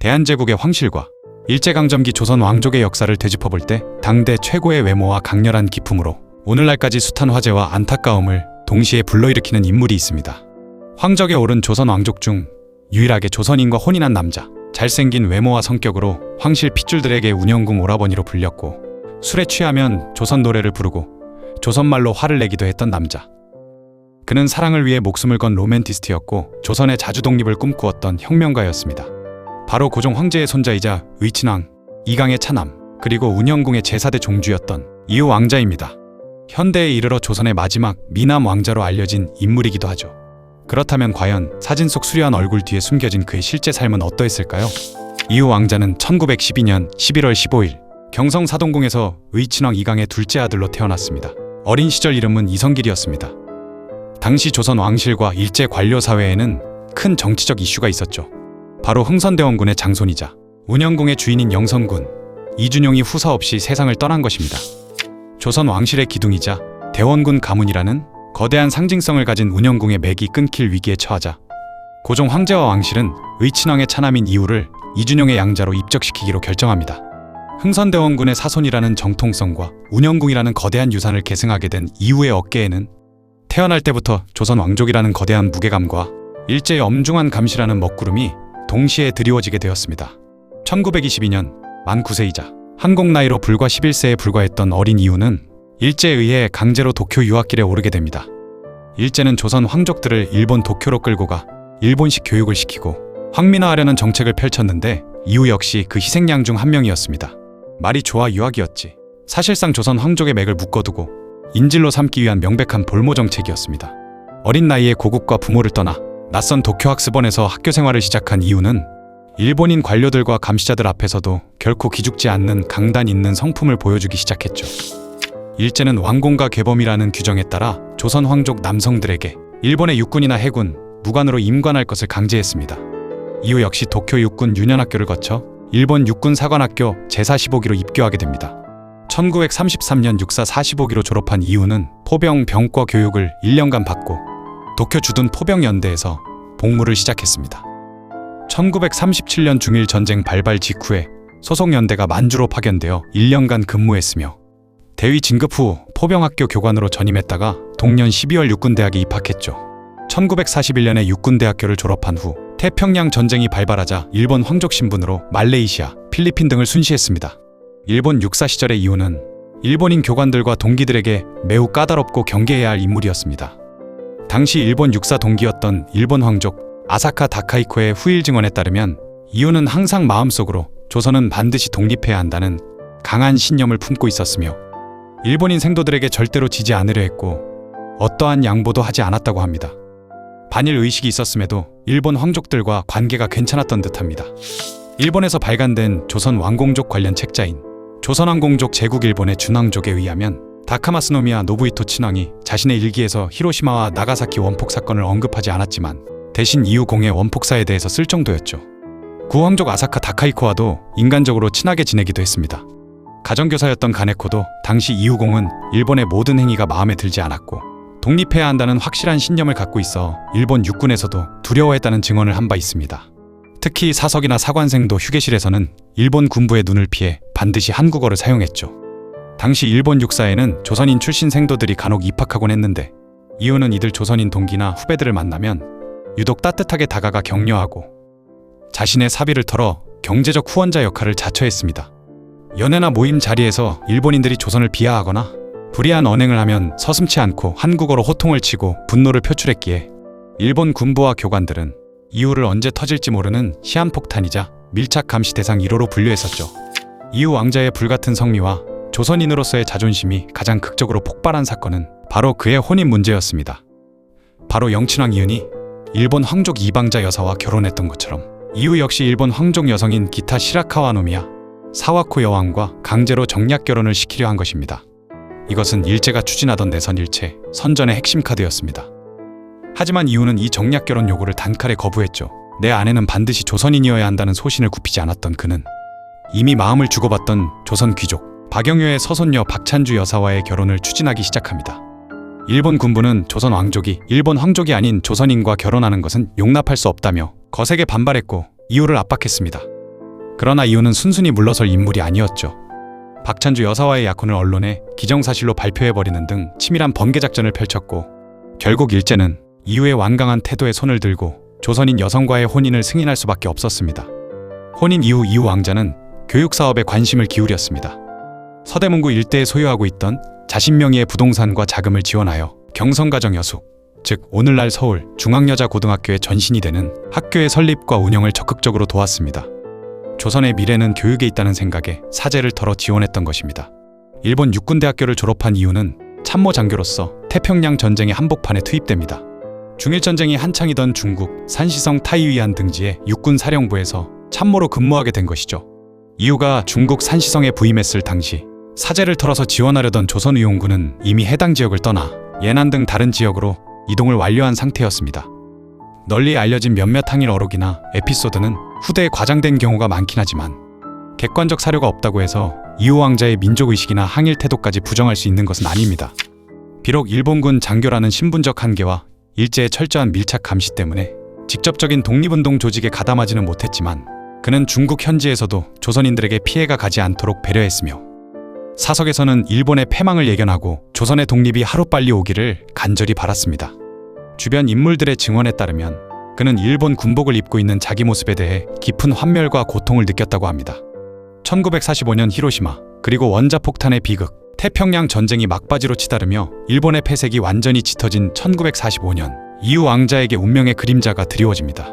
대한제국의 황실과 일제강점기 조선 왕족의 역사를 되짚어볼 때 당대 최고의 외모와 강렬한 기품으로 오늘날까지 숱한 화제와 안타까움을 동시에 불러일으키는 인물이 있습니다. 황적에 오른 조선 왕족 중 유일하게 조선인과 혼인한 남자, 잘생긴 외모와 성격으로 황실 핏줄들에게 운영궁 오라버니로 불렸고, 술에 취하면 조선 노래를 부르고 조선말로 화를 내기도 했던 남자. 그는 사랑을 위해 목숨을 건 로맨티스트였고 조선의 자주 독립을 꿈꾸었던 혁명가였습니다. 바로 고종 황제의 손자이자 의친왕 이강의 차남, 그리고 운영궁의 제4대 종주였던 이후 왕자입니다. 현대에 이르러 조선의 마지막 미남 왕자로 알려진 인물이기도 하죠. 그렇다면 과연 사진 속 수려한 얼굴 뒤에 숨겨진 그의 실제 삶은 어떠했을까요? 이후 왕자는 1912년 11월 15일 경성 사동궁에서 의친왕 이강의 둘째 아들로 태어났습니다. 어린 시절 이름은 이성길이었습니다. 당시 조선 왕실과 일제 관료 사회에는 큰 정치적 이슈가 있었죠. 바로 흥선대원군의 장손이자 운영궁의 주인인 영선군 이준용이 후사 없이 세상을 떠난 것입니다. 조선 왕실의 기둥이자 대원군 가문이라는 거대한 상징성을 가진 운영궁의 맥이 끊길 위기에 처하자 고종 황제와 왕실은 의친왕의 차남인 이후를 이준용의 양자로 입적시키기로 결정합니다. 흥선대원군의 사손이라는 정통성과 운영궁이라는 거대한 유산을 계승하게 된 이후의 어깨에는 태어날 때부터 조선 왕족이라는 거대한 무게감과 일제의 엄중한 감시라는 먹구름이 동시에 드리워지게 되었습니다. 1922년 만 9세이자 한국 나이로 불과 11세에 불과했던 어린 이후는 일제에 의해 강제로 도쿄 유학길에 오르게 됩니다. 일제는 조선 황족들을 일본 도쿄로 끌고 가 일본식 교육을 시키고 황민화하려는 정책을 펼쳤는데 이후 역시 그 희생양 중 한 명이었습니다. 말이 좋아 유학이었지. 사실상 조선 황족의 맥을 묶어두고 인질로 삼기 위한 명백한 볼모 정책이었습니다. 어린 나이에 고국과 부모를 떠나 낯선 도쿄 학습원에서 학교 생활을 시작한 이유는 일본인 관료들과 감시자들 앞에서도 결코 기죽지 않는 강단 있는 성품을 보여주기 시작했죠. 일제는 왕공과 계범이라는 규정에 따라 조선 황족 남성들에게 일본의 육군이나 해군, 무관으로 임관할 것을 강제했습니다. 이후 역시 도쿄 육군 유년학교를 거쳐 일본 육군 사관학교 제45기로 입교하게 됩니다. 1933년 육사 45기로 졸업한 이후는 포병 병과 교육을 1년간 받고 도쿄 주둔 포병연대에서 복무를 시작했습니다. 1937년 중일 전쟁 발발 직후에 소속 연대가 만주로 파견되어 1년간 근무했으며 대위 진급 후 포병학교 교관으로 전임했다가 동년 12월 육군대학에 입학했죠. 1941년에 육군대학교를 졸업한 후 태평양 전쟁이 발발하자 일본 황족 신분으로 말레이시아, 필리핀 등을 순시했습니다. 일본 육사 시절의 이후는 일본인 교관들과 동기들에게 매우 까다롭고 경계해야 할 인물이었습니다. 당시 일본 육사 동기였던 일본 황족 아사카 다카이코의 후일 증언에 따르면 이후는 항상 마음속으로 조선은 반드시 독립해야 한다는 강한 신념을 품고 있었으며 일본인 생도들에게 절대로 지지 않으려 했고 어떠한 양보도 하지 않았다고 합니다. 반일 의식이 있었음에도 일본 황족들과 관계가 괜찮았던 듯합니다. 일본에서 발간된 조선 왕공족 관련 책자인 조선왕공족 제국일본의 준왕족에 의하면 다카마스노미야 노부히토 친왕이 자신의 일기에서 히로시마와 나가사키 원폭 사건을 언급하지 않았지만 대신 이후 공의 원폭사에 대해서 쓸 정도였죠. 구황족 아사카 다카이코와도 인간적으로 친하게 지내기도 했습니다. 가정교사였던 가네코도 당시 이후공은 일본의 모든 행위가 마음에 들지 않았고 독립해야 한다는 확실한 신념을 갖고 있어 일본 육군에서도 두려워했다는 증언을 한 바 있습니다. 특히 사석이나 사관생도 휴게실에서는 일본 군부의 눈을 피해 반드시 한국어를 사용했죠. 당시 일본 육사에는 조선인 출신 생도들이 간혹 입학하곤 했는데 이유는 이들 조선인 동기나 후배들을 만나면 유독 따뜻하게 다가가 격려하고 자신의 사비를 털어 경제적 후원자 역할을 자처했습니다. 연회나 모임 자리에서 일본인들이 조선을 비하하거나 불이한 언행을 하면 서슴지 않고 한국어로 호통을 치고 분노를 표출했기에 일본 군부와 교관들은 이후를 언제 터질지 모르는 시한폭탄이자 밀착 감시 대상 1호로 분류했었죠. 이후 왕자의 불같은 성미와 조선인으로서의 자존심이 가장 극적으로 폭발한 사건은 바로 그의 혼인 문제였습니다. 바로 영친왕 이은이 일본 황족 이방자 여사와 결혼했던 것처럼 이후 역시 일본 황족 여성인 기타 시라카와 노미야 사와코 여왕과 강제로 정략 결혼을 시키려 한 것입니다. 이것은 일제가 추진하던 내선일체 선전의 핵심 카드였습니다. 하지만 이후는 이 정략 결혼 요구를 단칼에 거부했죠. 내 아내는 반드시 조선인이어야 한다는 소신을 굽히지 않았던 그는 이미 마음을 주고받던 조선 귀족 박영효의 서손녀 박찬주 여사와의 결혼을 추진하기 시작합니다. 일본 군부는 조선 왕족이 일본 황족이 아닌 조선인과 결혼하는 것은 용납할 수 없다며 거세게 반발했고 이후를 압박했습니다. 그러나 이유는 순순히 물러설 인물이 아니었죠. 박찬주 여사와의 약혼을 언론에 기정사실로 발표해버리는 등 치밀한 번개작전을 펼쳤고 결국 일제는 이후의 완강한 태도에 손을 들고 조선인 여성과의 혼인을 승인할 수밖에 없었습니다. 혼인 이후 이후 왕자는 교육사업에 관심을 기울였습니다. 서대문구 일대에 소유하고 있던 자신 명의의 부동산과 자금을 지원하여 경성가정 여수, 즉 오늘날 서울 중앙여자고등학교의 전신이 되는 학교의 설립과 운영을 적극적으로 도왔습니다. 조선의 미래는 교육에 있다는 생각에 사재를 털어 지원했던 것입니다. 일본 육군대학교를 졸업한 이유는 참모 장교로서 태평양 전쟁의 한복판에 투입됩니다. 중일전쟁이 한창이던 중국 산시성 타이위안 등지의 육군사령부에서 참모로 근무하게 된 것이죠. 이유가 중국 산시성에 부임했을 당시 사재를 털어서 지원하려던 조선의용군은 이미 해당 지역을 떠나 예난 등 다른 지역으로 이동을 완료한 상태였습니다. 널리 알려진 몇몇 항일 어록이나 에피소드는 후대에 과장된 경우가 많긴 하지만 객관적 사료가 없다고 해서 이호 왕자의 민족의식이나 항일 태도까지 부정할 수 있는 것은 아닙니다. 비록 일본군 장교라는 신분적 한계와 일제의 철저한 밀착 감시 때문에 직접적인 독립운동 조직에 가담하지는 못했지만 그는 중국 현지에서도 조선인들에게 피해가 가지 않도록 배려했으며 사석에서는 일본의 패망을 예견하고 조선의 독립이 하루빨리 오기를 간절히 바랐습니다. 주변 인물들의 증언에 따르면 그는 일본 군복을 입고 있는 자기 모습에 대해 깊은 환멸과 고통을 느꼈다고 합니다. 1945년 히로시마 그리고 원자폭탄의 비극, 태평양 전쟁이 막바지로 치달으며 일본의 패색이 완전히 짙어진 1945년 이후 왕자에게 운명의 그림자가 드리워집니다.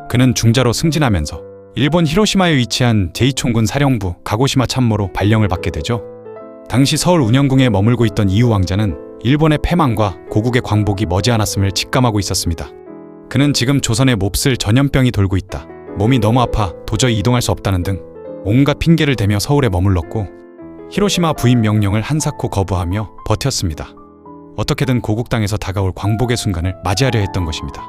그는 중자로 승진하면서 일본 히로시마에 위치한 제2총군 사령부 가고시마 참모로 발령을 받게 되죠. 당시 서울 운영궁에 머물고 있던 이후 왕자는 일본의 패망과 고국의 광복이 머지않았음을 직감하고 있었습니다. 그는 지금 조선에 몹쓸 전염병이 돌고 있다, 몸이 너무 아파 도저히 이동할 수 없다는 등 온갖 핑계를 대며 서울에 머물렀고 히로시마 부임 명령을 한사코 거부하며 버텼습니다. 어떻게든 고국 땅에서 다가올 광복의 순간을 맞이하려 했던 것입니다.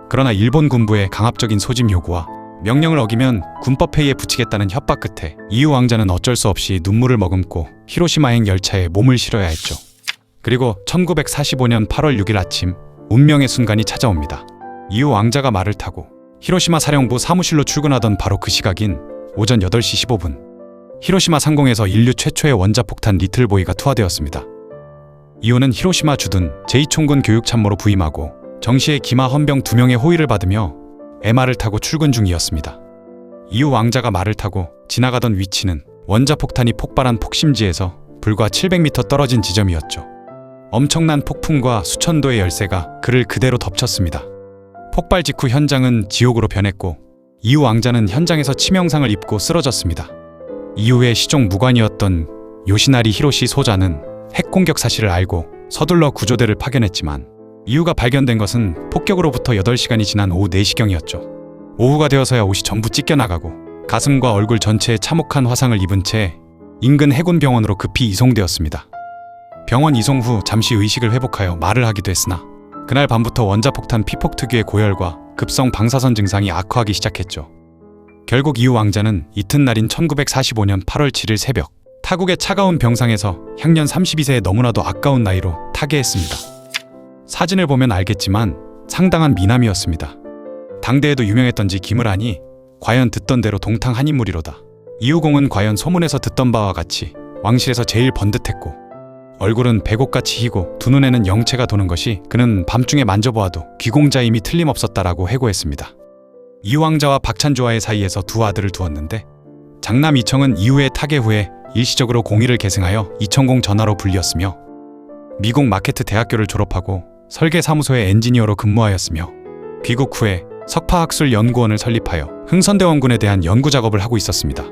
그러나 일본 군부의 강압적인 소집 요구와 명령을 어기면 군법회의에 붙이겠다는 협박 끝에 이후 왕자는 어쩔 수 없이 눈물을 머금고 히로시마행 열차에 몸을 실어야 했죠. 그리고 1945년 8월 6일 아침 운명의 순간이 찾아옵니다. 이후 왕자가 말을 타고 히로시마 사령부 사무실로 출근하던 바로 그 시각인 오전 8시 15분 히로시마 상공에서 인류 최초의 원자폭탄 리틀보이가 투하되었습니다. 이후는 히로시마 주둔 제2총군 교육참모로 부임하고 정시에 기마 헌병 2명의 호위를 받으며 MR을 타고 출근 중이었습니다. 이후 왕자가 말을 타고 지나가던 위치는 원자폭탄이 폭발한 폭심지에서 불과 700m 떨어진 지점이었죠. 엄청난 폭풍과 수천도의 열쇠가 그를 그대로 덮쳤습니다. 폭발 직후 현장은 지옥으로 변했고 이후 왕자는 현장에서 치명상을 입고 쓰러졌습니다. 이후에 시종 무관이었던 요시나리 히로시 소자는 핵공격 사실을 알고 서둘러 구조대를 파견했지만 이후가 발견된 것은 폭격으로부터 8시간이 지난 오후 4시경이었죠. 오후가 되어서야 옷이 전부 찢겨나가고 가슴과 얼굴 전체에 참혹한 화상을 입은 채 인근 해군병원으로 급히 이송되었습니다. 병원 이송 후 잠시 의식을 회복하여 말을 하기도 했으나 그날 밤부터 원자폭탄 피폭 특유의 고열과 급성 방사선 증상이 악화하기 시작했죠. 결국 이후 왕자는 이튿날인 1945년 8월 7일 새벽 타국의 차가운 병상에서 향년 32세의 너무나도 아까운 나이로 타계했습니다. 사진을 보면 알겠지만 상당한 미남이었습니다. 당대에도 유명했던지 기물하니 과연 듣던 대로 동탕 한 인물이로다. 이후공은 과연 소문에서 듣던 바와 같이 왕실에서 제일 번듯했고 얼굴은 백옥같이 희고 두 눈에는 영체가 도는 것이 그는 밤중에 만져보아도 귀공자임이 틀림없었다라고 해고했습니다. 이후 왕자와 박찬주와의 사이에서 두 아들을 두었는데 장남 이청은 이후의 타계 후에 일시적으로 공의를 계승하여 이청공 전하로 불렸으며 미국 마케트 대학교를 졸업하고 설계사무소의 엔지니어로 근무하였으며 귀국 후에 석파학술연구원을 설립하여 흥선대원군에 대한 연구작업을 하고 있었습니다.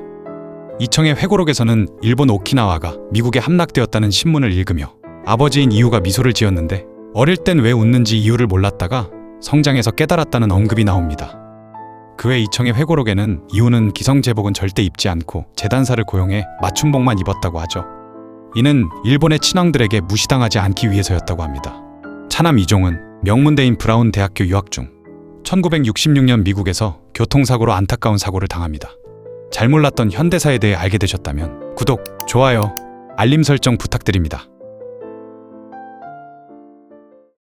이청의 회고록에서는 일본 오키나와가 미국에 함락되었다는 신문을 읽으며 아버지인 이후가 미소를 지었는데 어릴 땐 왜 웃는지 이유를 몰랐다가 성장해서 깨달았다는 언급이 나옵니다. 그 외 이청의 회고록에는 이후는 기성제복은 절대 입지 않고 재단사를 고용해 맞춤복만 입었다고 하죠. 이는 일본의 친왕들에게 무시당하지 않기 위해서였다고 합니다. 차남 이종은 명문대인 브라운 대학교 유학 중 1966년 미국에서 교통사고로 안타까운 사고를 당합니다. 잘 몰랐던 현대사에 대해 알게 되셨다면 구독, 좋아요, 알림 설정 부탁드립니다.